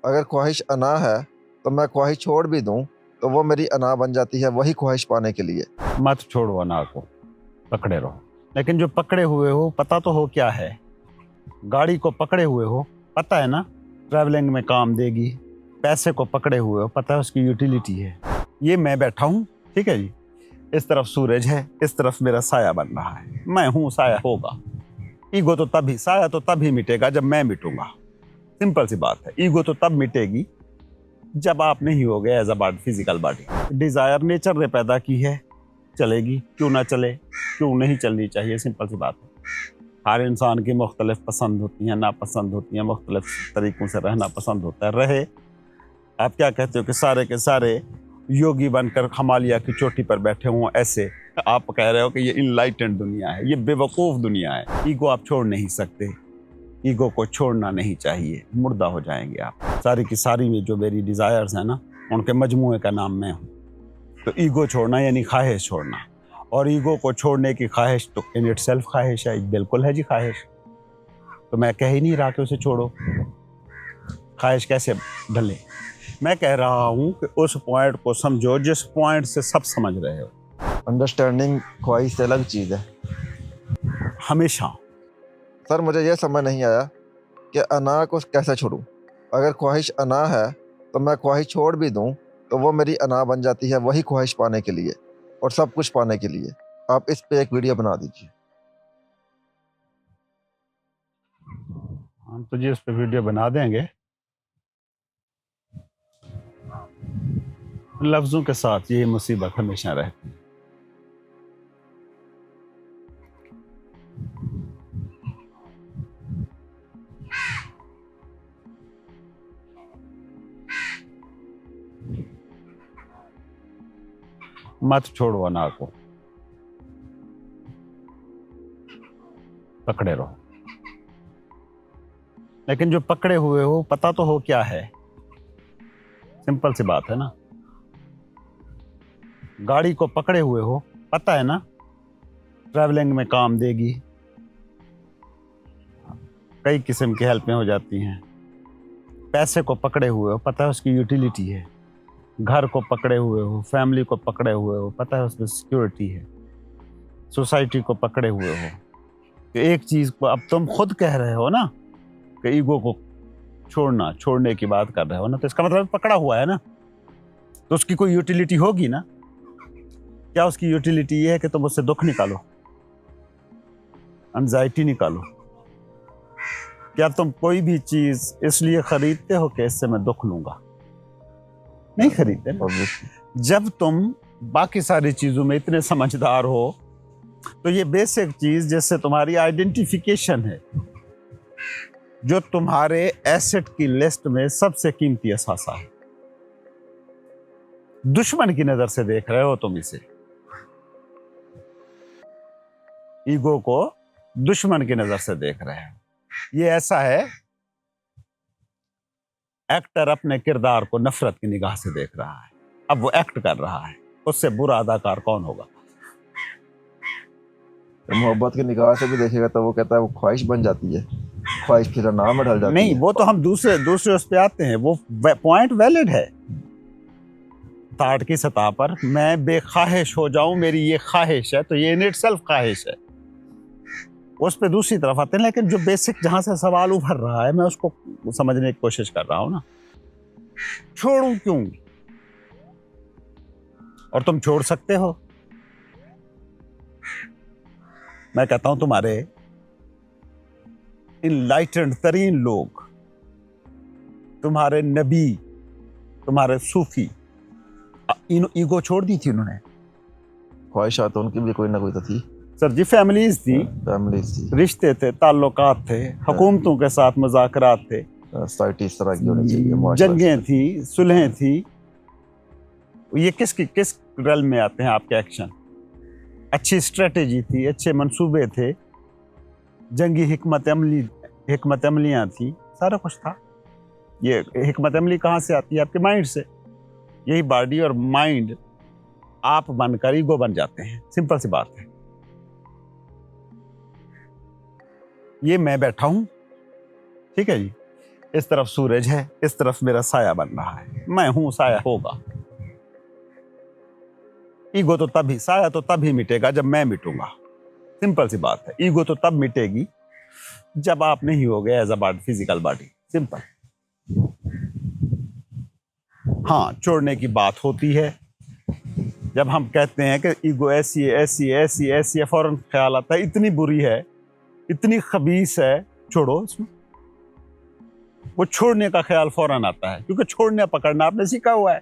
अगर ख्वाहिश अना है तो मैं ख्वाहिश छोड़ भी दूं तो वो मेरी अना बन जाती है वही ख्वाहिश पाने के लिए। मत छोड़ो अना को, पकड़े रहो। लेकिन जो पकड़े हुए हो पता तो हो क्या है। गाड़ी को पकड़े हुए हो, पता है ना ट्रैवलिंग में काम देगी। पैसे को पकड़े हुए हो, पता है उसकी यूटिलिटी है। ये मैं बैठा हूँ, ठीक है जी, इस तरफ सूरज है, इस तरफ मेरा साया बन रहा है। मैं हूँ, साया होगा। ईगो तो तभी, साया तो तभी मिटेगा जब मैं मिटूंगा। सिंपल सी बात है। ईगो तो तब मिटेगी जब आप नहीं हो गए as a body, physical body. Desire nature ने पैदा की है, चलेगी, क्यों ना चले, क्यों नहीं चलनी चाहिए। सिंपल सी बात है। हर इंसान की मुख्तलिफ पसंद होती हैं, नापसंद होती हैं, मुख्तलिफ तरीक़ों से रहना पसंद होता है। रहे, आप क्या कहते हो कि सारे के सारे योगी बनकर हिमालय की चोटी पर बैठे हों, ऐसे आप कह रहे हो कि ये इनलाइटेंड दुनिया है, ये बेवकूफ़ दुनिया है। ईगो आप छोड़ नहीं सकते, ईगो को छोड़ना नहीं चाहिए, मुर्दा हो जाएंगे आप। सारी की सारी में जो मेरी डिज़ायर्स हैं ना, उनके मजमूए का नाम मैं हूँ। तो ईगो छोड़ना यानी ख्वाहिश छोड़ना, और ईगो को छोड़ने की ख्वाहिश तो इन इट सेल्फ ख्वाहिश है, बिल्कुल है जी ख्वाहिश। तो मैं कह ही नहीं रहा कि उसे छोड़ो। ख्वाहिश कैसे ढले? मैं कह रहा हूँ कि उस पॉइंट को समझो जिस पॉइंट से सब समझ रहे हो। अंडरस्टैंडिंग ख्वाहिश से अलग चीज़ है। हमेशा सर मुझे ये समझ नहीं आया कि अना को कैसे छोड़ूं। अगर ख्वाहिश अना है तो मैं ख्वाहिश छोड़ भी दूं तो वो मेरी अना बन जाती है वही ख्वाहिश पाने के लिए और सब कुछ पाने के लिए। आप इस पे एक वीडियो बना दीजिए। हम तुझे इस पे वीडियो बना देंगे, लफ्ज़ों के साथ। ये मुसीबत हमेशा रहती है। मत छोड़ो अना को, पकड़े रहो। लेकिन जो पकड़े हुए हो पता तो हो क्या है। सिंपल सी बात है ना। गाड़ी को पकड़े हुए हो, पता है ना ट्रैवलिंग में काम देगी। कई किस्म की हेल्पें हो जाती हैं। पैसे को पकड़े हुए हो, पता है उसकी यूटिलिटी है। घर को पकड़े हुए हो, फैमिली को पकड़े हुए हो, पता है उसमें सिक्योरिटी है। सोसाइटी को पकड़े हुए हो। तो एक चीज़ को अब तुम खुद कह रहे हो ना कि ईगो को छोड़ने की बात कर रहे हो ना, तो इसका मतलब पकड़ा हुआ है ना, तो उसकी कोई यूटिलिटी होगी ना। क्या उसकी यूटिलिटी ये है कि तुम उससे दुख निकालो, एंजाइटी निकालो? क्या तुम कोई भी चीज इसलिए खरीदते हो कि इससे मैं दुख लूंगा? नहीं खरीदते ना। जब तुम बाकी सारी चीजों में इतने समझदार हो, तो ये बेसिक चीज जैसे तुम्हारी आइडेंटिफिकेशन है, जो तुम्हारे एसेट की लिस्ट में सबसे कीमती असासा है। दुश्मन की नजर से देख रहे हो तुम इसे, ईगो को दुश्मन की नजर से देख रहे हो। ये ऐसा है, एक्टर अपने किरदार को नफरत की निगाह से देख रहा है। अब वो एक्ट कर रहा है, उससे बुरा अदाकार कौन होगा? तो मोहब्बत की निगाह से भी देखेगा तो वो कहता है वो ख्वाहिश बन जाती है, ख्वाहिश फिर नाम में ढल जाती है। नहीं, वो तो हम दूसरे उस पे आते हैं। वो पॉइंट वैलिड है। ताट की सतह पर मैं बेख्वाहिश हो जाऊं, मेरी ये ख्वाहिश है, तो ये इन इट सेल्फ ख्वाहिश है। उस पे दूसरी तरफ आते हैं। लेकिन जो बेसिक जहां से सवाल उभर रहा है, मैं उसको समझने की कोशिश कर रहा हूं ना। छोड़ूं क्यों? और तुम छोड़ सकते हो। मैं कहता हूं तुम्हारे इनलाइटेंड तरीन लोग, तुम्हारे नबी, तुम्हारे सूफी, ईगो छोड़ दी थी उन्होंने। ख्वाहिशात उनकी भी कोई ना कोई तो थी सर जी। फैमिलीज थी, रिश्ते थे, ताल्लुकात थे, हुकूमतों के साथ मुज़ाकरात थे, सोसाइटी इस तरह की होनी चाहिए, जंगें थी, सुलहें थी। ये किस रल में आते हैं आपके एक्शन? अच्छी स्ट्रेटेजी थी, अच्छे मंसूबे थे, जंगी हिकमत अमलियाँ थी, सारा कुछ था। ये हिकमत अमली कहाँ से आती है? आपके माइंड से। यही बॉडी और माइंड आप बनकर ईगो बन जाते हैं। सिंपल सी बात है। ये मैं बैठा हूं, ठीक है जी, इस तरफ सूरज है, इस तरफ मेरा साया बन रहा है, मैं हूं, साया होगा। ईगो तो तभी, साया तो तभी मिटेगा जब मैं मिटूंगा। सिंपल सी बात है। ईगो तो तब मिटेगी जब आप नहीं हो गए as a body, physical body. Simple. हाँ, छोड़ने की बात होती है जब हम कहते हैं कि ईगो ऐसी है, ऐसी है, ऐसी है, ऐसी है, फौरन ख्याल आता है इतनी बुरी है, इतनी खबीस है, छोड़ो इसमें। वो छोड़ने का ख्याल फौरन आता है, क्योंकि छोड़ने पकड़ना आपने सीखा हुआ है।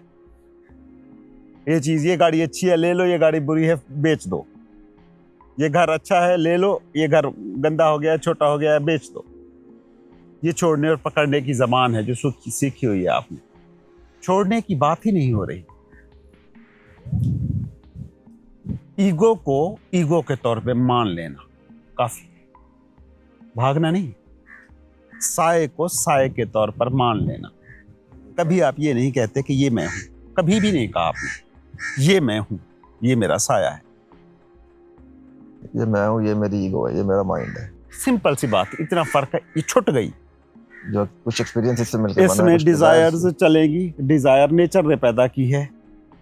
ये चीज, ये गाड़ी अच्छी है, ले लो, ये गाड़ी बुरी है, बेच दो। ये घर अच्छा है, ले लो, ये घर गंदा हो गया, छोटा हो गया, बेच दो। ये छोड़ने और पकड़ने की जबान है जो सीखी हुई है आपने। छोड़ने की बात ही नहीं हो रही। ईगो को ईगो के तौर पे मान लेना काफी, भागना नहीं। साए को साए के तौर पर मान लेना। कभी आप ये नहीं कहते कि ये मैं हूं, कभी भी नहीं कहा आपने ये मैं हूं, ये मेरा साया है, ये मैं हूँ, ये मेरी ईगो है, ये मेरा माइंड है। सिंपल सी बात, इतना फर्क है, ये छुट गई। जो कुछ एक्सपीरियंस इससे मिलकर बना, इसमें कुछ डिजायर्स चलेगी, डिजायर नेचर ने पैदा की है,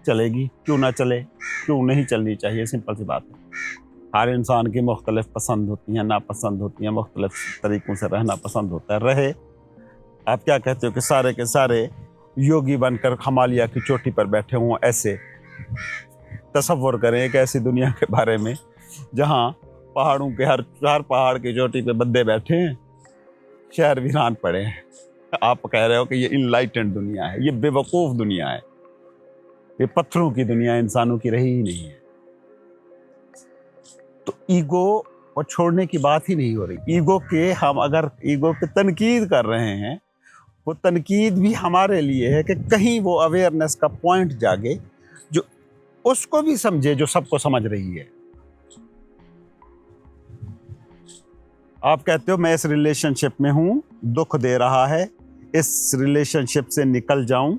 चलेगी, क्यों ना चले, क्यों नहीं चलनी चाहिए। सिंपल सी बात है। हर इंसान की मुख्तलिफ पसंद होती हैं, नापसंद होती हैं, मुख्तलिफ तरीक़ों से रहना पसंद होता है। रहे, आप क्या कहते हो कि सारे के सारे योगी बनकर हिमालय की चोटी पर बैठे हों, ऐसे तसव्वुर करें एक ऐसी दुनिया के बारे में जहाँ पहाड़ों के हर पहाड़ की चोटी पे बंदे बैठे हैं, शहर वीरान पड़े हैं। आप कह रहे हो कि ये इनलाइटेंड दुनिया है, ये बेवकूफ़ दुनिया है, ये पत्थरों की दुनिया इंसानों की रही ही नहीं है। तो ईगो और छोड़ने की बात ही नहीं हो रही। ईगो के हम अगर ईगो पे तनकीद कर रहे हैं, वो तनकीद भी हमारे लिए है कि कहीं वो अवेयरनेस का पॉइंट जागे जो उसको भी समझे जो सबको समझ रही है। आप कहते हो मैं इस रिलेशनशिप में हूं, दुख दे रहा है, इस रिलेशनशिप से निकल जाऊं,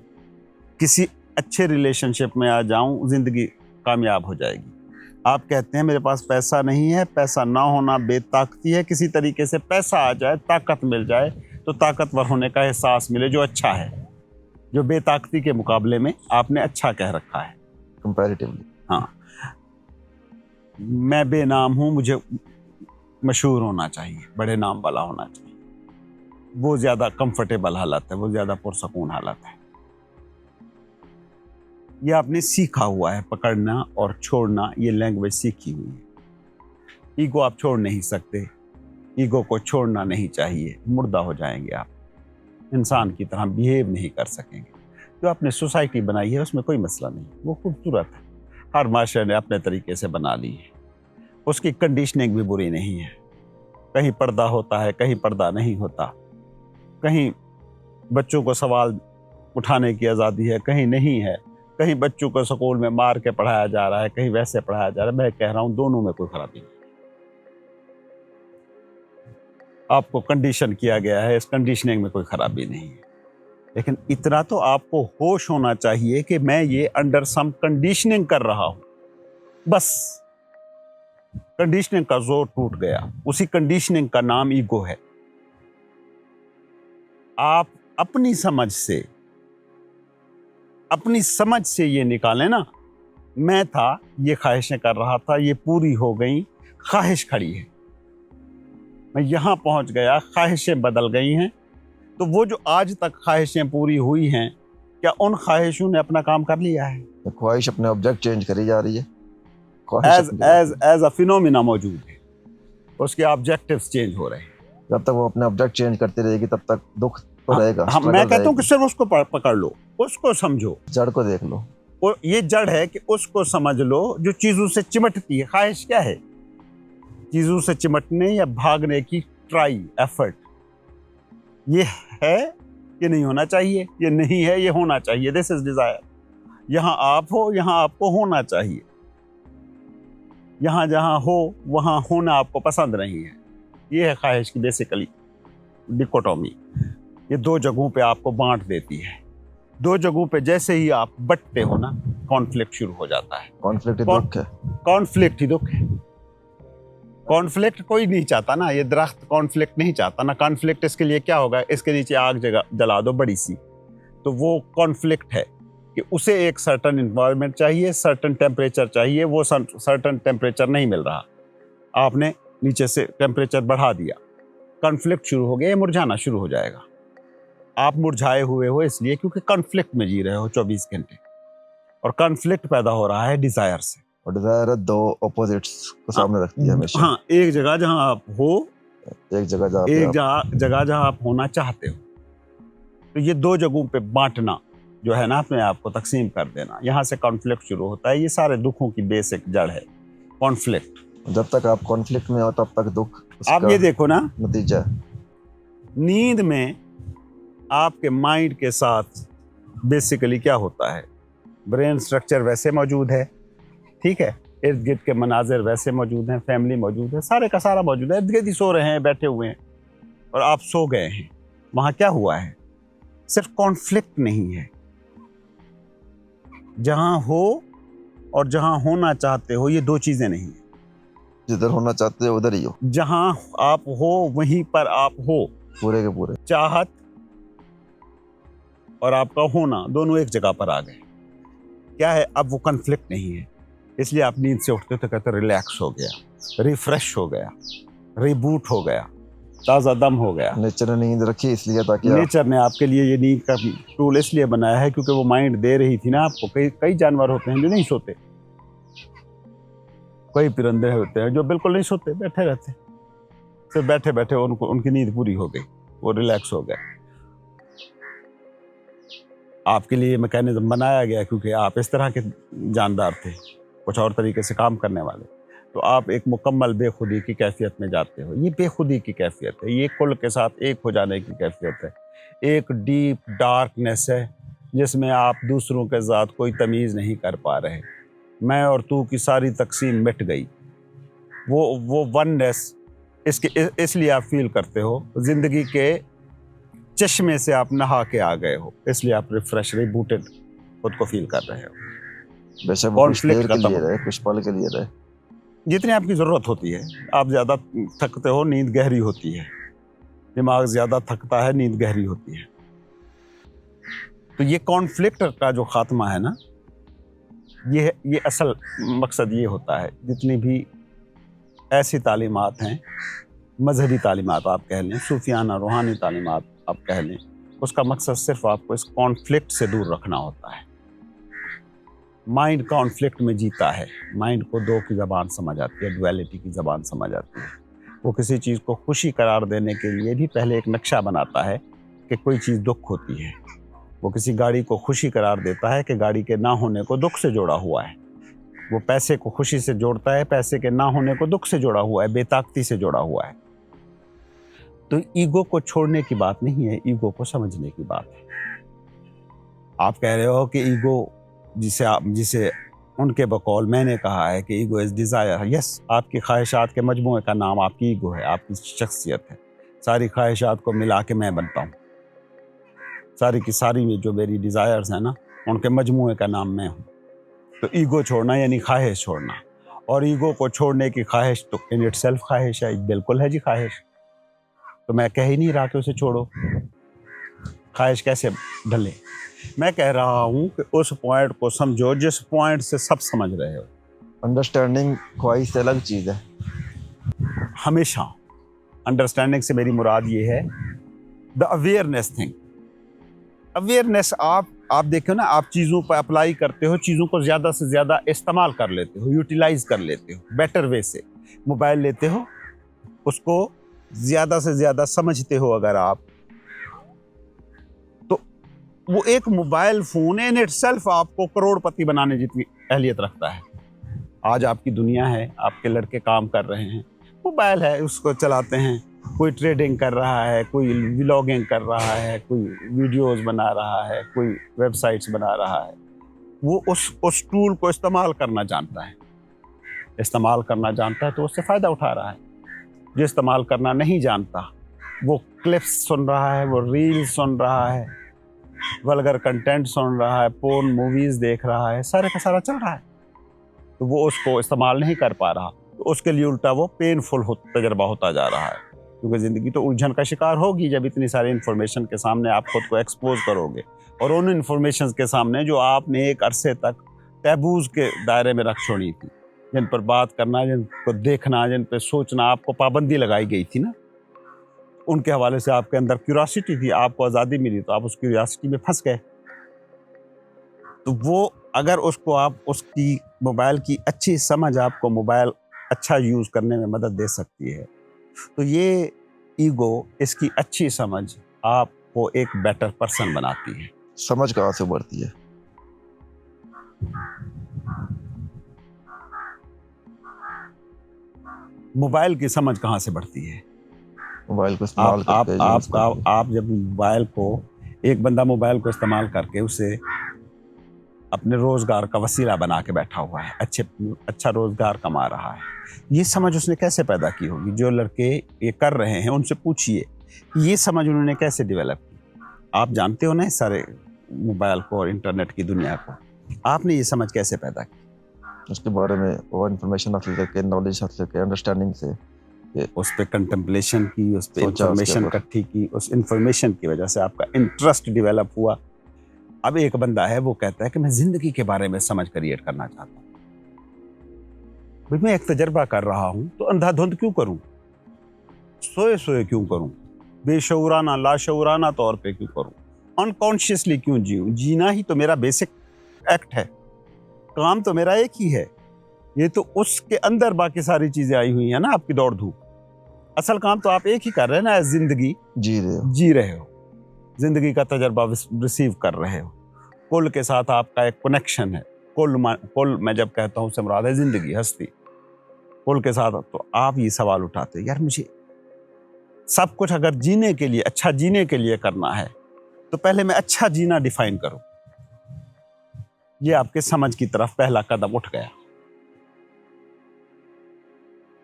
किसी अच्छे रिलेशनशिप में आ जाऊं, जिंदगी कामयाब हो जाएगी। आप कहते हैं मेरे पास पैसा नहीं है, पैसा ना होना बेताकती है, किसी तरीके से पैसा आ जाए, ताकत मिल जाए तो ताकतवर होने का एहसास मिले, जो अच्छा है, जो बेताकती के मुकाबले में आपने अच्छा कह रखा है कंपैरेटिवली। हाँ, मैं बेनाम हूं, मुझे मशहूर होना चाहिए, बड़े नाम वाला होना चाहिए। वो ज़्यादा कंफर्टेबल हालत है, वो ज़्यादा पुरसकून हालत है। ये आपने सीखा हुआ है, पकड़ना और छोड़ना, ये लैंग्वेज सीखी हुई है। ईगो आप छोड़ नहीं सकते, ईगो को छोड़ना नहीं चाहिए, मुर्दा हो जाएंगे आप, इंसान की तरह बिहेव नहीं कर सकेंगे। जो आपने सोसाइटी बनाई है उसमें कोई मसला नहीं, वो खूबसूरत है, हर माशरे ने अपने तरीके से बना ली है, उसकी कंडीशनिंग भी बुरी नहीं है। कहीं पर्दा होता है, कहीं पर्दा नहीं होता, कहीं बच्चों को सवाल उठाने की आज़ादी है, कहीं नहीं है, कहीं बच्चों को स्कूल में मार के पढ़ाया जा रहा है, कहीं वैसे पढ़ाया जा रहा है। मैं कह रहा हूँ दोनों में कोई खराबी नहीं। आपको कंडीशन किया गया है, इस कंडीशनिंग में कोई खराबी नहीं है, लेकिन इतना तो आपको होश होना चाहिए कि मैं ये अंडर सम कंडीशनिंग कर रहा हूं। बस कंडीशनिंग का जोर टूट गया, उसी कंडीशनिंग का नाम ईगो है। आप अपनी समझ से ये निकालें ना, मैं था, ये ख्वाहिशें कर रहा था, ये पूरी हो गई, ख्वाहिश खड़ी है, मैं यहां पहुंच गया, ख्वाहिशें बदल गई हैं। तो वो जो आज तक ख्वाहिशें पूरी हुई हैं, क्या उन ख्वाहिशों ने अपना काम कर लिया है? ख्वाहिश अपने ऑब्जेक्ट चेंज करी जा रही है, एज अ फिनोमिना मौजूद है, उसके ऑब्जेक्टिव्स चेंज हो रहे हैं। जब तक वो अपने ऑब्जेक्ट चेंज करती रहेगी तब तक दुख तो रहेगा। मैं कहता हूँ कि सिर्फ उसको पकड़ लो, उसको समझो, जड़ को देख लो। और ये जड़ है कि उसको समझ लो जो चीजों से चिमटती है। ख्वाहिश क्या है? चीजों से चिमटने या भागने की ट्राई, एफर्ट। ये है, ये नहीं होना चाहिए, ये नहीं है, ये होना चाहिए। This is desire. यहाँ आप हो, यहाँ आपको होना चाहिए, यहाँ जहाँ हो वहाँ होना आपको पसंद नहीं है। ये है ख्वाहिश की बेसिकली डिकोटोमी। ये दो जगहों पे आपको बांट देती है। दो जगहों पे जैसे ही आप बंटते हो ना, कॉन्फ्लिक्ट शुरू हो जाता है। कॉन्फ्लिक्ट ही दुख है। कॉन्फ्लिक्ट ही दुख है। कॉन्फ्लिक्ट कोई नहीं चाहता ना, ये दरख्त कॉन्फ्लिक्ट नहीं चाहता ना। कॉन्फ्लिक्ट इसके लिए क्या होगा, इसके नीचे आग जला दो बड़ी सी, तो वो कॉन्फ्लिक्ट है कि उसे एक सर्टन इन्वायरमेंट चाहिए, सर्टन टेम्परेचर चाहिए, वो सर्टन टेम्परेचर नहीं मिल रहा, आपने नीचे से टेम्परेचर बढ़ा दिया, कॉन्फ्लिक्ट शुरू हो गया, ये मुरझाना शुरू हो जाएगा। आप मुरझाए हुए हो इसलिए क्योंकि कॉन्फ्लिक्ट में जी रहे हो 24 घंटे, और कॉन्फ्लिक्ट पैदा हो रहा है डिजायर से। और डिजायर दो ऑपोजिट्स को सामने रखती है हमेशा। हाँ, एक जगह जहां आप हो, एक जगह जहां आप होना चाहते हो, तो ये दो जगहों पे बांटना जो है ना, अपने आप को तकसीम कर देना, यहाँ से कॉन्फ्लिक्ट शुरू होता है। ये सारे दुखों की बेसिक जड़ है कॉन्फ्लिक्ट। जब तक आप कॉन्फ्लिक्ट में हो तब तक दुख आप ये देखो ना, नतीजा है। नींद में आपके माइंड के साथ बेसिकली क्या होता है, ब्रेन स्ट्रक्चर वैसे मौजूद है, ठीक है, इर्द गिर्द के मनाजिर वैसे मौजूद हैं, फैमिली मौजूद है, सारे का सारा मौजूद है, इर्द गिर्द ही सो रहे हैं, बैठे हुए हैं, और आप सो गए हैं। वहाँ क्या हुआ है, सिर्फ कॉन्फ्लिक्ट नहीं है, जहाँ हो और जहाँ होना चाहते हो, ये दो चीज़ें नहीं है। जिधर होना चाहते हो उधर ही हो, जहाँ आप हो वहीं पर आप हो। पूरे के पूरे चाहत और आपका होना दोनों एक जगह पर आ गए। क्या है, अब वो कॉन्फ्लिक्ट नहीं है, इसलिए आप नींद से उठते तो कहते रिलैक्स हो गया, रिफ्रेश हो गया, रिबूट हो गया, ताज़ा दम हो गया। नेचर ने नींद रखी इसलिए, ताकि नेचर ने आपके लिए ये नींद का टूल इसलिए बनाया है क्योंकि वो माइंड दे रही थी ना आपको। कई जानवर होते हैं जो नहीं सोते, कई परिंदे होते हैं जो बिल्कुल नहीं सोते, बैठे रहते, सिर्फ बैठे बैठे उनको उनकी नींद पूरी हो गई, वो रिलैक्स हो गए। आपके लिए मैकेनिज्म बनाया गया क्योंकि आप इस तरह के जानदार थे, कुछ और तरीके से काम करने वाले, तो आप एक मुकम्मल बेखुदी की कैफियत में जाते हो। ये बेखुदी की कैफियत है, ये कुल के साथ एक हो जाने की कैफियत है, एक डीप डार्कनेस है जिसमें आप दूसरों के साथ कोई तमीज़ नहीं कर पा रहे। मैं और तू की सारी तकसीम मिट गई, वो वननेस इसलिए आप फील करते हो। ज़िंदगी के चश्मे से आप नहा के आ गए हो, इसलिए आप रिफ्रेश रिबूटेड खुद को फील कर रहे हो। बेशक वो कुछ देर के लिए रहे, कुछ पल के लिए रहे, जितनी आपकी ज़रूरत होती है। आप ज़्यादा थकते हो, नींद गहरी होती है, दिमाग ज़्यादा थकता है, नींद गहरी होती है। तो ये कॉन्फ्लिक्ट का जो ख़ात्मा है ना, ये असल मकसद ये होता है। जितनी भी ऐसी तालीमात हैं, मजहबी तालीमात आप कह लें, सूफियाना रूहानी तालीमात आप कह लें, उसका मकसद सिर्फ आपको इस कॉन्फ्लिक्ट से दूर रखना होता है। माइंड कॉन्फ्लिक्ट में जीता है, माइंड को दो की ज़बान समझ आती है, डुअलिटी की ज़बान समझ आती है। वो किसी चीज़ को खुशी करार देने के लिए भी पहले एक नक्शा बनाता है कि कोई चीज़ दुख होती है। वो किसी गाड़ी को खुशी करार देता है कि गाड़ी के ना होने को दुख से जोड़ा हुआ है। वो पैसे को खुशी से जोड़ता है, पैसे के ना होने को दुख से जोड़ा हुआ है, बेताकती से जोड़ा हुआ है। तो ईगो को छोड़ने की बात नहीं है, ईगो को समझने की बात है। आप कह रहे हो कि ईगो जिसे उनके बकौल मैंने कहा है कि ईगो इज़ डिज़ायर। यस, आपकी ख्वाहिशात के मजमूए का नाम आपकी ईगो है, आपकी शख्सियत है। सारी ख्वाहिशात को मिला के मैं बनता हूँ, सारी की सारी जो मेरी डिज़ायर्स हैं ना, उनके मजमूए का नाम मैं हूँ। तो ईगो छोड़ना यानी ख्वाहिश छोड़ना, और ईगो को छोड़ने की ख्वाहिश तो इन इट सेल्फ ख्वाहिश है, बिल्कुल है जी ख्वाहिश। तो मैं कह ही नहीं रहा कि उसे छोड़ो, ख्वाहिश कैसे ढले। मैं कह रहा हूँ कि उस पॉइंट को समझो जिस पॉइंट से सब समझ रहे हो। अंडरस्टैंडिंग ख्वाहिश से अलग चीज़ है। हमेशा अंडरस्टैंडिंग से मेरी मुराद ये है द अवेयरनेस थिंग। अवेयरनेस आप देखो ना, आप चीज़ों पर अप्लाई करते हो, चीज़ों को ज़्यादा से ज़्यादा इस्तेमाल कर लेते हो, यूटिलाइज कर लेते हो बेटर वे से। मोबाइल लेते हो, उसको ज़्यादा से ज़्यादा समझते हो अगर आप, तो वो एक मोबाइल फ़ोन इन इटसेल्फ आपको करोड़पति बनाने जितनी अहलियत रखता है। आज आपकी दुनिया है, आपके लड़के काम कर रहे हैं, मोबाइल है, उसको चलाते हैं। कोई ट्रेडिंग कर रहा है, कोई व्लॉगिंग कर रहा है, कोई वीडियोस बना रहा है, कोई वेबसाइट्स बना रहा है। वो उस टूल को इस्तेमाल करना जानता है, इस्तेमाल करना जानता है तो उससे फ़ायदा उठा रहा है। जो इस्तेमाल करना नहीं जानता, वो क्लिप्स सुन रहा है, वो रील्स सुन रहा है, वल्गर कंटेंट सुन रहा है, पोर्न मूवीज़ देख रहा है, सारे का सारा चल रहा है। तो वो उसको इस्तेमाल नहीं कर पा रहा, تو اس کے لیے الٹا وہ پینفل تجربہ ہوتا جا رہا ہے، کیونکہ زندگی تو الجھن کا شکار ہوگی جب اتنی ساری انفارمیشن کے سامنے آپ خود کو ایکسپوز کرو گے، اور ان انفارمیشن کے سامنے جو آپ نے ایک عرصے تک ٹیبوز کے دائرے میں رکھ چھوڑی تھی، جن پر بات کرنا، جن کو دیکھنا، جن پہ سوچنا آپ کو پابندی لگائی گئی تھی نا، ان کے حوالے سے آپ کے اندر کیوریاسٹی تھی، آپ کو آزادی ملی تو آپ اس کیوریاسٹی میں پھنس گئے. تو وہ اگر اس کو آپ اس کی موبائل کی اچھی سمجھ آپ کو موبائل اچھا یوز کرنے میں مدد دے سکتی ہے، تو یہ ایگو، اس کی اچھی سمجھ آپ کو ایک بیٹر پرسن بناتی ہے. سمجھ کہاں سے بڑھتی ہے؟ موبائل کی سمجھ کہاں سے بڑھتی ہے؟ موبائل کو استعمال کر کے یوز کر کے. آپ جب موبائل کو، ایک بندہ موبائل کو استعمال کر کے اسے اپنے روزگار کا وسیلہ بنا کے بیٹھا ہوا ہے، اچھا روزگار کما رہا ہے، یہ سمجھ اس نے کیسے پیدا کی ہوگی؟ جو لڑکے یہ کر رہے ہیں ان سے پوچھئے یہ سمجھ انہوں نے کیسے ڈیولپ کی. آپ جانتے ہو نا سارے موبائل کو اور انٹرنیٹ کی دنیا کو، آپ نے یہ سمجھ کیسے پیدا کی؟ اس کے بارے میں وہ انفارمیشن حاصل کر کے، نالج حاصل کر کے، انڈرسٹینڈنگ سے اس پہ کنٹمپلیشن کی، اس پہ سوچا، اس کے انفارمیشن اوپر اکٹھی کی، اس انفارمیشن کی وجہ سے آپ کا انٹرسٹ ڈیولپ ہوا. اب ایک بندہ ہے وہ کہتا ہے کہ میں زندگی کے بارے میں سمجھ کریٹ کرنا چاہتا ہوں. میں ایک تجربہ کر رہا ہوں تو اندھا دھند کیوں کروں؟ سوئے سوئے کیوں کروں؟ بے شعورانہ، لاشعورانہ طور پہ کیوں کروں؟ انکانشیسلی کیوں جیوں؟ جینا ہی تو میرا بیسک ایکٹ ہے، کام تو میرا ایک ہی ہے. یہ تو اس کے اندر باقی ساری چیزیں آئی ہوئی ہیں نا، آپ کی دوڑ دھوپ. اصل کام تو آپ ایک ہی کر رہے ہیں نا، زندگی جی رہے ہو، زندگی کا تجربہ ریسیو کر رہے ہو. کل کے ساتھ آپ کا ایک کنیکشن ہے. کل میں جب کہتا ہوں سے مراد ہے زندگی، ہستی. کل کے ساتھ تو آپ یہ سوال اٹھاتے یار مجھے سب کچھ اگر جینے کے لیے، اچھا جینے کے لیے کرنا ہے تو پہلے میں اچھا جینا ڈیفائن کروں. یہ آپ کے سمجھ کی طرف پہلا قدم اٹھ گیا.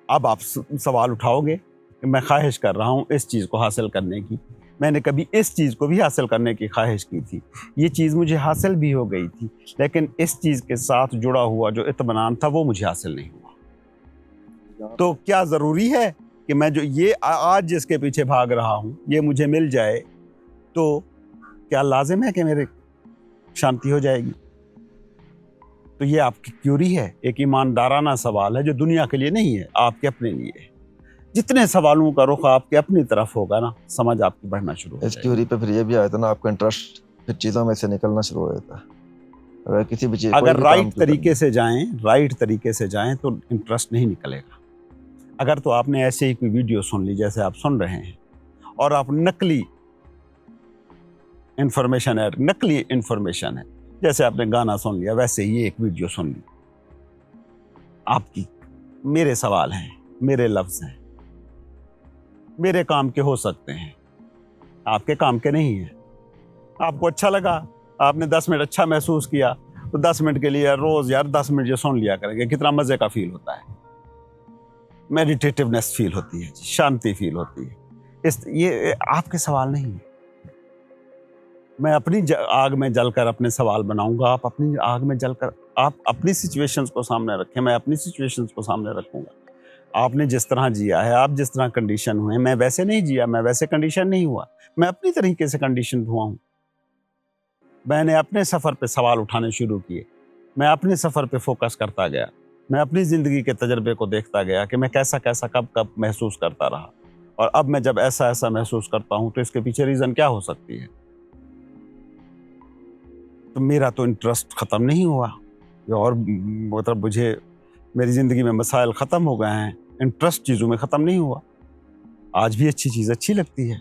اب آپ سوال اٹھاؤ گے کہ میں خواہش کر رہا ہوں اس چیز کو حاصل کرنے کی، میں نے کبھی اس چیز کو بھی حاصل کرنے کی خواہش کی تھی، یہ چیز مجھے حاصل بھی ہو گئی تھی، لیکن اس چیز کے ساتھ جڑا ہوا جو اطمینان تھا وہ مجھے حاصل نہیں ہوا. تو کیا ضروری ہے کہ میں جو یہ آج جس کے پیچھے بھاگ رہا ہوں یہ مجھے مل جائے تو کیا لازم ہے کہ میرے شانتی ہو جائے گی؟ تو یہ آپ کی کیوری ہے، ایک ایماندارانہ سوال ہے جو دنیا کے لیے نہیں ہے، آپ کے اپنے لیے ہے. جتنے سوالوں کا رخ آپ کے اپنی طرف ہوگا نا، سمجھ آپ کی بڑھنا شروع ہو اس جائے کیوری گی. پہ پھر یہ بھی آیا تھا نا، آپ کا انٹرسٹ پھر چیزوں میں سے نکلنا شروع ہو جاتا ہے. اگر کسی بھی چیز، کوئی اگر بھی کام رائٹ طریقے سے جائیں تو انٹرسٹ نہیں نکلے گا. اگر تو آپ نے ایسے ہی کوئی ویڈیو سن لی جیسے آپ سن رہے ہیں اور آپ نقلی انفارمیشن ہے، جیسے آپ نے گانا سن لیا ویسے ہی ایک ویڈیو سن لی، آپ کی میرے سوال ہیں، میرے لفظ ہیں، میرے کام کے ہو سکتے ہیں، آپ کے کام کے نہیں ہیں. آپ کو اچھا لگا، آپ نے 10 منٹ اچھا محسوس کیا تو 10 منٹ کے لیے روز یار 10 منٹ جو سن لیا کریں گے، کتنا مزے کا فیل ہوتا ہے، میڈیٹیٹیونیس فیل ہوتی ہے، شانتی فیل ہوتی ہے. یہ آپ کے سوال نہیں ہیں. میں اپنی آگ میں جل کر اپنے سوال بناؤں گا، آپ اپنی آگ میں جل کر آپ اپنی سچویشنز کو سامنے رکھیں، میں اپنی سچویشنز کو سامنے رکھوں گا. آپ نے جس طرح جیا ہے، آپ جس طرح کنڈیشن ہوئے، میں ویسے نہیں جیا، میں ویسے کنڈیشن نہیں ہوا، میں اپنی طریقے سے کنڈیشن ہوا ہوں. میں نے اپنے سفر پہ سوال اٹھانے شروع کیے، میں اپنے سفر پہ فوکس کرتا گیا، میں اپنی زندگی کے تجربے کو دیکھتا گیا کہ میں کیسا کب محسوس کرتا رہا، اور اب میں جب ایسا محسوس کرتا ہوں تو اس کے پیچھے ریزن کیا ہو سکتی ہے. تو میرا تو انٹرسٹ ختم نہیں ہوا، اور مطلب مجھے میری زندگی میں مسائل ختم ہو گئے ہیں، انٹرسٹ چیزوں میں ختم نہیں ہوا. آج بھی اچھی چیز اچھی لگتی ہے،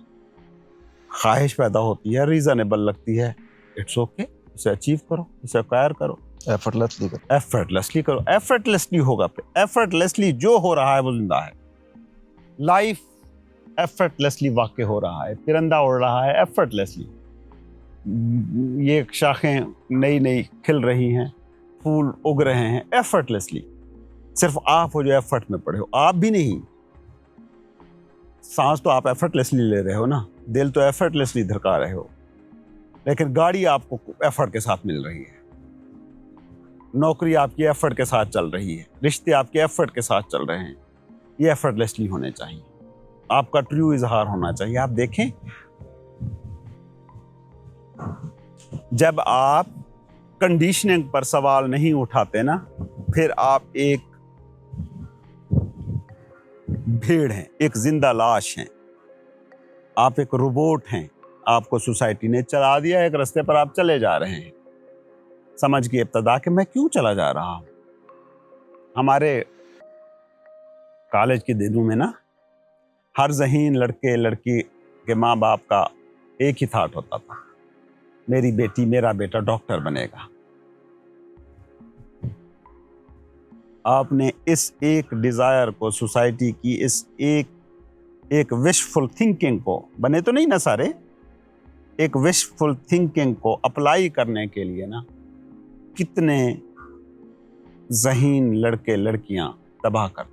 خواہش پیدا ہوتی ہے، ریزنیبل لگتی ہے، اٹس اوکے، اسے اچیو کرو، اسے ایکوائر کرو، ایفرٹلیسلی کرو. ایفرٹلیسلی ہوگا، ایفرٹلیسلی جو ہو رہا ہے وہ زندہ ہے. لائف ایفرٹلیسلی واقع ہو رہا ہے، ترندہ اڑ رہا ہے ایفرٹلیسلی. یہ شاخیں نئی کھل رہی ہیں، پھول اگ رہے ہیں ایفرٹلیسلی. صرف آپ ہو جو ایفرٹ میں پڑے ہو، آپ بھی نہیں. سانس تو آپ ایفرٹلیسلی لے رہے ہو نا، دل تو ایفرٹلیسلی دھڑکا رہے ہو، لیکن گاڑی آپ کو ایفرٹ کے ساتھ مل رہی ہے. नौकरी आपकी एफर्ट के साथ चल रही है, रिश्ते आपके एफर्ट के साथ चल रहे हैं, ये एफर्टलेसली होने चाहिए, आपका ट्रू इजहार होना चाहिए। आप देखें, जब आप कंडीशनिंग पर सवाल नहीं उठाते ना, फिर आप एक भीड़ हैं, एक जिंदा लाश हैं, आप एक रोबोट हैं। आपको सोसाइटी ने चला दिया, एक रास्ते पर आप चले जा रहे हैं, समझ की इब्तदा कि मैं क्यों चला जा रहा हूं। हमारे कॉलेज के दिनों में ना, हर ज़हीन लड़के लड़की के माँ बाप का एक ही थाट होता था, मेरी बेटी मेरा बेटा डॉक्टर बनेगा। आपने इस एक डिज़ायर को, सोसाइटी की इस एक विशफुल थिंकिंग को, बने तो नहीं ना सारे, एक विशफुल थिंकिंग को अप्लाई करने के लिए ना कितने ज़हीन लड़के लड़कियां तबाह कर,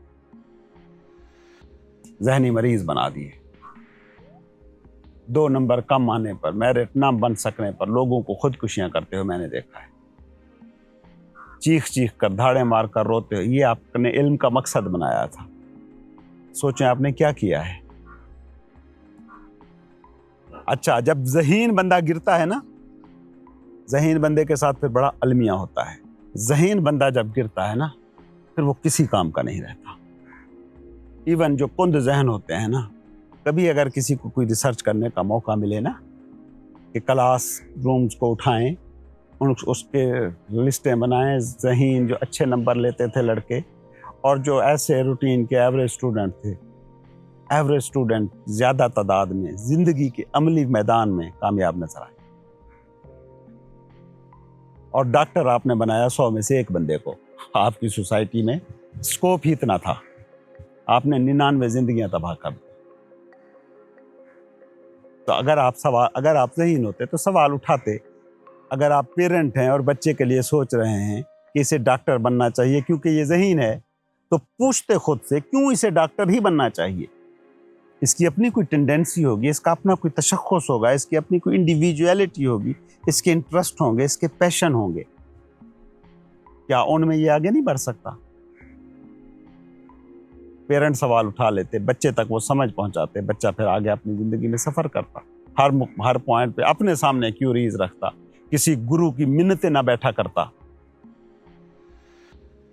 ज़हनी मरीज बना दिए। 2 नंबर कम आने पर, मेरिट ना बन सकने पर लोगों को खुदकुशियां करते हुए मैंने देखा है, चीख चीख कर, धाड़े मार कर रोते हुए। ये आपने इल्म का मकसद बनाया था, सोचें आपने क्या किया है। अच्छा, जब ज़हीन बंदा गिरता है ना, ज़हीन बंदे के साथ फिर बड़ा अलमिया होता है। ज़हीन बंदा जब गिरता है ना, फिर वो किसी काम का नहीं रहता। इवन जो कुंद ज़हन होते हैं ना, कभी अगर किसी को कोई रिसर्च करने का मौका मिले ना, कि क्लास रूम्स को उठाएं, उसके लिस्टें बनाएं, ज़हीन जो अच्छे नंबर लेते थे लड़के, और जो ऐसे रूटीन के एवरेज स्टूडेंट थे, एवरेज स्टूडेंट ज़्यादा तादाद में ज़िंदगी के अमली मैदान में कामयाब नजर आए। और डॉक्टर आपने बनाया 100 में से 1 बंदे को। आपकी सोसाइटी में स्कोप ही इतना था, आपने 99 जिंदगियां तबाह कर दी। तो अगर आप ज़हीन होते तो सवाल उठाते। अगर आप पेरेंट हैं और बच्चे के लिए सोच रहे हैं कि इसे डॉक्टर बनना चाहिए क्योंकि ये ज़हीन है, तो पूछते खुद से क्यों इसे डॉक्टर ही बनना चाहिए। इसकी अपनी कोई टेंडेंसी होगी, इसका अपना कोई तशख्खुस होगा, इसकी अपनी कोई इंडिविजुअलिटी होगी, इसके इंटरेस्ट होंगे, इसके पैशन होंगे। क्या उनमें ये आगे नहीं बढ़ सकता? पेरेंट्स सवाल उठा लेते, बच्चे तक वो समझ पहुंचाते, बच्चा फिर आगे अपनी ज़िंदगी में सफ़र करता, हर पॉइंट पे अपने सामने क्यूरीज रखता, किसी गुरु की मिन्नतें ना बैठा करता।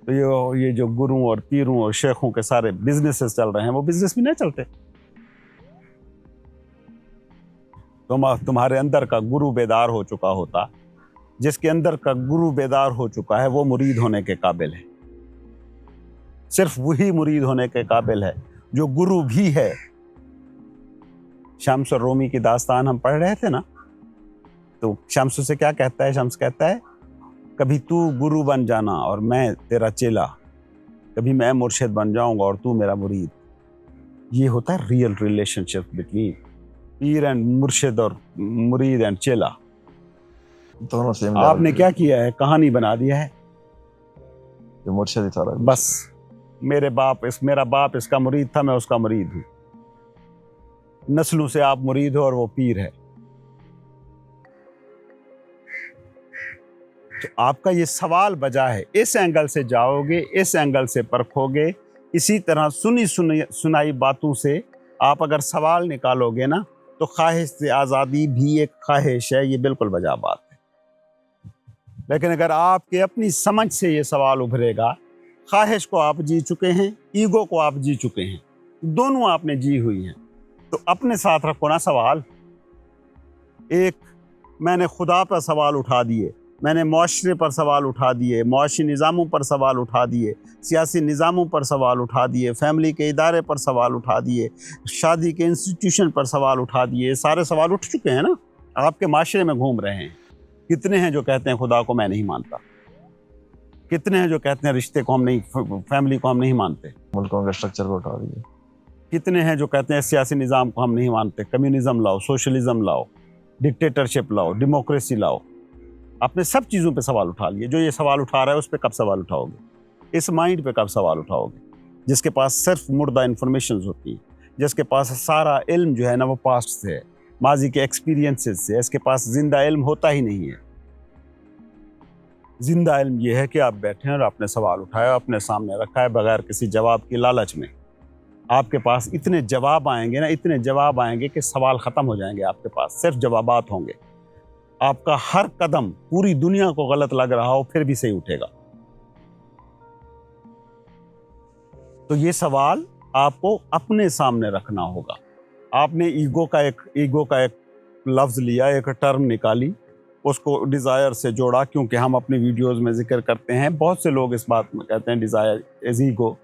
तो ये जो गुरुओं और पीरों और शेखों के सारे बिजनेसेस चल रहे हैं, वो बिजनेस भी नहीं चलते। तुम्हारे अंदर का गुरु बेदार हो चुका होता, जिसके अंदर का गुरु बेदार हो चुका है वो मुरीद होने के काबिल है। सिर्फ वही मुरीद होने के काबिल है जो गुरु भी है। शम्स और रोमी की दास्तान हम पढ़ रहे थे ना, तो शम्स से क्या कहता है? शम्स कहता है, कभी तू गुरु बन जाना और मैं तेरा चेला, कभी मैं मुर्शिद बन जाऊंगा और तू मेरा मुरीद। ये होता है real relationship between Pir and मुर्शिद और मुरीद एंड चेला, दोनों सेम। आपने क्या किया है? कहानी बना दिया है। ये मुर्शिद ही था, बस मेरा बाप इसका मुरीद था, मैं उसका मुरीद हूं। नस्लों से आप मुरीद हो और वो पीर है। तो आपका ये सवाल बजा है, इस एंगल से जाओगे, इस एंगल से परखोगे, इसी तरह सुनाई बातों से आप अगर सवाल निकालोगे ना, तो ख्वाहिश से आज़ादी भी एक ख्वाहिश है, ये बिल्कुल बजा बात है। लेकिन अगर आपके अपनी समझ से ये सवाल उभरेगा, ख्वाहिश को आप जी चुके हैं, ईगो को आप जी चुके हैं, दोनों आपने जी हुई हैं, तो अपने साथ रखो ना सवाल। एक मैंने खुदा पर सवाल उठा दिए, मैंने मुआशरे पर सवाल उठा दिए, मुआशी निज़ामों पर सवाल उठा दिए, सियासी निज़ामों पर सवाल उठा दिए, फैमिली के इदारे पर सवाल उठा दिए, शादी के इंस्टीट्यूशन पर सवाल उठा दिए। सारे सवाल उठ चुके हैं ना, आपके माशरे में घूम रहे हैं। कितने हैं जो कहते हैं खुदा को मैं नहीं मानता? कितने हैं जो कहते हैं रिश्ते को हम नहीं, फैमिली को हम नहीं मानते? मुल्कों के स्ट्रक्चर को उठा दिए। कितने हैं जो कहते हैं सियासी निज़ाम को हम नहीं मानते, कम्युनिज्म लाओ, सोशलिज्म लाओ, डिक्टेटरशिप लाओ, डेमोक्रेसी लाओ। आपने सब चीज़ों पे सवाल उठा लिए। जो ये सवाल उठा रहा है उस पर कब सवाल उठाओगे? इस माइंड पे कब सवाल उठाओगे जिसके पास सिर्फ मुर्दा इन्फॉर्मेशन होती है, जिसके पास सारा इल्म जो है ना वो पास्ट से है, माजी के एक्सपीरियंसेस से। इसके पास जिंदा इल्म होता ही नहीं है। जिंदा इल्म ये है कि आप बैठे हैं और आपने सवाल उठाया, अपने सामने रखा है बगैर किसी जवाब की लालच में। आपके पास इतने जवाब आएंगे ना, इतने जवाब आएंगे कि सवाल ख़त्म हो जाएंगे आपके पास, सिर्फ जवाबात होंगे। आपका हर कदम पूरी दुनिया को गलत लग रहा हो फिर भी सही उठेगा। तो ये सवाल आपको अपने सामने रखना होगा। आपने ईगो का एक लफ्ज़ लिया, एक टर्म निकाली, उसको डिज़ायर से जोड़ा, क्योंकि हम अपनी वीडियोस में जिक्र करते हैं, बहुत से लोग इस बात में कहते हैं डिज़ायर इज़ ईगो।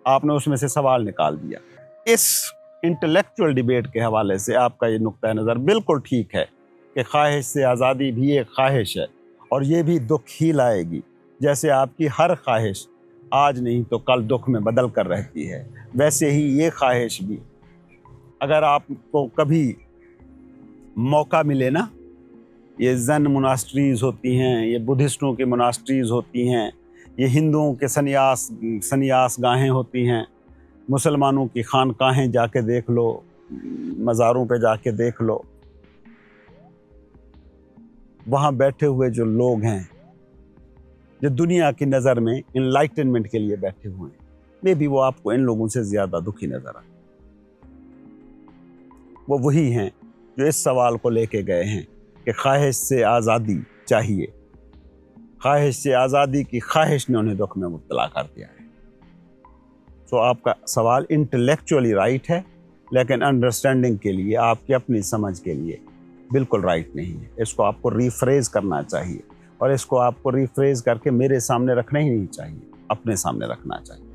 आपने उसमें से सवाल निकाल दिया। इस इंटेलेक्चुअल डिबेट के हवाले से आपका ये नुक्ता नज़र बिल्कुल ठीक है कि ख्वाहिश से आज़ादी भी एक ख्वाहिश है और ये भी दुख ही लाएगी। जैसे आपकी हर ख्वाहिश आज नहीं तो कल दुख में बदल कर रहती है, वैसे ही ये ख्वाहिश भी, अगर आपको कभी मौका मिले ना, ये ज़न मोनास्ट्रीज़ होती हैं, ये बुद्धिस्टों की मोनास्ट्रीज़ होती हैं, ये हिंदुओं के सन्यास गाहें होती हैं, मुसलमानों की खानकाहें जाके देख लो, मज़ारों पे जाके देख लो, वहाँ बैठे हुए जो लोग हैं जो दुनिया की नज़र में इनलाइटनमेंट के लिए बैठे हुए हैं, मे भी वो आपको इन लोगों से ज़्यादा दुखी नज़र आए। वो वही हैं जो इस सवाल को लेके गए हैं कि ख्वाहिश से आज़ादी चाहिए। ख्वाहिश से आज़ादी की ख्वाहिश ने उन्हें दुख में मुब्तला कर दिया है। तो आपका सवाल इंटेलेक्चुअली राइट है, लेकिन अंडरस्टैंडिंग के लिए, आपकी अपनी समझ के लिए बिल्कुल राइट नहीं है। इसको आपको रीफ्रेज करना चाहिए और इसको आपको रीफ्रेज करके मेरे सामने रखना ही नहीं चाहिए, अपने सामने रखना चाहिए।